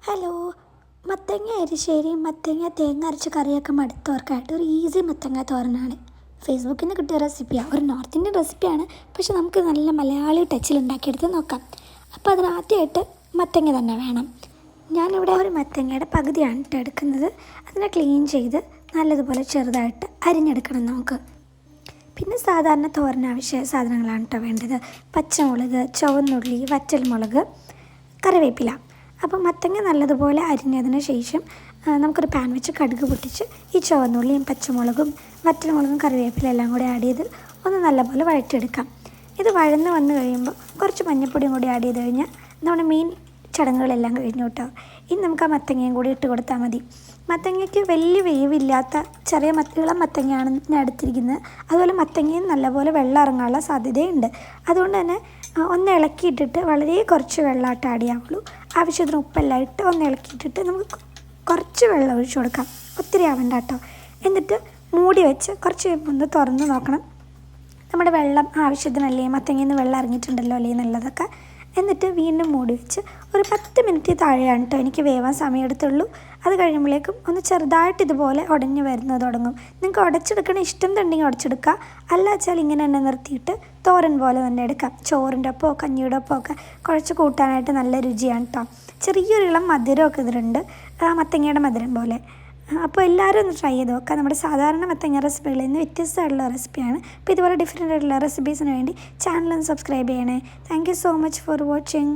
Hello. മത്തങ്ങ എരിശ്ശേരി മത്തങ്ങ തേങ്ങ അരച്ച കറിയൊക്കെ മടുത്തവർക്കായിട്ട് ഒരു ഈസി മത്തങ്ങ തോരനാണ്. ഫേസ്ബുക്കിൽ നിന്ന് കിട്ടിയ റെസിപ്പിയാണ്. ഒരു നോർത്ത് ഇന്ത്യൻ റെസിപ്പിയാണ്, പക്ഷെ നമുക്ക് നല്ല മലയാളി ടച്ചിൽ ഉണ്ടാക്കിയെടുത്ത് നോക്കാം. അപ്പോൾ അതിനാദ്യമായിട്ട് മത്തങ്ങ തന്നെ വേണം. ഞാനിവിടെ ഒരു മത്തങ്ങയുടെ പകുതിയാണ് എടുക്കുന്നത്. അതിനെ ക്ലീൻ ചെയ്ത് നല്ലതുപോലെ ചെറുതായിട്ട് അരിഞ്ഞെടുക്കണം നമുക്ക്. പിന്നെ സാധാരണ തോരൻ ആവശ്യ സാധനങ്ങളാണ് വേണ്ടത്. പച്ചമുളക്, ചുവന്നുള്ളി, വറ്റൽമുളക്, കറിവേപ്പില. അപ്പോൾ മത്തങ്ങ നല്ലതുപോലെ അരിഞ്ഞതിന് ശേഷം നമുക്കൊരു പാൻ വെച്ച് കടുക് പൊട്ടിച്ച് ഈ ചുവന്നുള്ളിയും പച്ചമുളകും വറ്റൽമുളകും കറിവേപ്പില എല്ലാം കൂടി ആഡ് ചെയ്ത് ഒന്ന് നല്ലപോലെ വഴറ്റിയെടുക്കാം. ഇത് വഴന്ന് വന്ന് കഴിയുമ്പോൾ കുറച്ച് മഞ്ഞൾപ്പൊടിയും കൂടി ആഡ് ചെയ്ത് കഴിഞ്ഞാൽ നമ്മുടെ മീൻ ചടങ്ങുകളെല്ലാം കഴിഞ്ഞു കേട്ടോ. ഇനി നമുക്ക് ആ മത്തങ്ങയും കൂടി ഇട്ട് കൊടുത്താൽ മതി. മത്തങ്ങയ്ക്ക് വലിയ വേവില്ലാത്ത ചെറിയ ഇളം മത്തങ്ങയാണ് ഞാൻ എടുത്തിരിക്കുന്നത്. അതുപോലെ മത്തങ്ങയും നല്ലപോലെ വെള്ളം ഇറങ്ങാനുള്ള സാധ്യതയുണ്ട്. അതുകൊണ്ട് തന്നെ ഒന്ന് ഇളക്കിയിട്ടിട്ട് വളരെ കുറച്ച് വെള്ളമായിട്ട് ആഡ് ചെയ്യാവുള്ളൂ. ആവശ്യത്തിന് ഉപ്പെല്ലാം ഇട്ട് ഒന്ന് ഇളക്കിയിട്ടിട്ട് നമുക്ക് കുറച്ച് വെള്ളം ഒഴിച്ചു കൊടുക്കാം, ഒത്തിരി ആവണ്ട കേട്ടോ. എന്നിട്ട് മൂടി വെച്ച് കുറച്ച് ഒന്ന് തുറന്ന് നോക്കണം നമ്മുടെ വെള്ളം ആവശ്യത്തിനല്ലേ, മത്തങ്ങയിൽ നിന്ന് വെള്ളം ഇറങ്ങിയിട്ടുണ്ടല്ലോ അല്ലേ എന്നുള്ളതൊക്കെ. എന്നിട്ട് വീണ്ടും മൂടി വെച്ച് ഒരു 10 മിനിറ്റ് താഴെയാണ് കേട്ടോ എനിക്ക് വേവാൻ സമയമെടുത്തുള്ളൂ. അത് കഴിയുമ്പോഴേക്കും ഒന്ന് ചെറുതായിട്ട് ഇതുപോലെ ഉടഞ്ഞ് വരുന്നത് തുടങ്ങും. നിങ്ങൾക്ക് ഉടച്ചെടുക്കണ ഇഷ്ടം ഉണ്ടെങ്കിൽ ഉടച്ചെടുക്കുക, അല്ല വെച്ചാൽ ഇങ്ങനെ തന്നെ നിർത്തിയിട്ട് തോരൻ പോലെ തന്നെ എടുക്കാം. ചോറിൻ്റെ ഒപ്പമോ കഞ്ഞിയുടെ ഒപ്പമോ ഒക്കെ കുഴച്ച് കൂട്ടാനായിട്ട് നല്ല രുചിയാണ് കേട്ടോ. ചെറിയൊരു ഇളം മധുരമൊക്കെ ഇതിലുണ്ട്, മത്തങ്ങയുടെ മധുരം പോലെ. അപ്പോൾ എല്ലാവരും ഒന്ന് ട്രൈ ചെയ്ത് നോക്കാം. നമ്മുടെ സാധാരണ മത്തങ്ങ റെസിപ്പികളിൽ നിന്ന് വ്യത്യസ്തമായിട്ടുള്ള റെസിപ്പിയാണ്. അപ്പോൾ ഇതുപോലെ ഡിഫറെൻ്റ് ആയിട്ടുള്ള റെസിപ്പീസിന് വേണ്ടി ചാനൽ ഒന്ന് സബ്സ്ക്രൈബ് ചെയ്യണേ. Thank you so much for watching.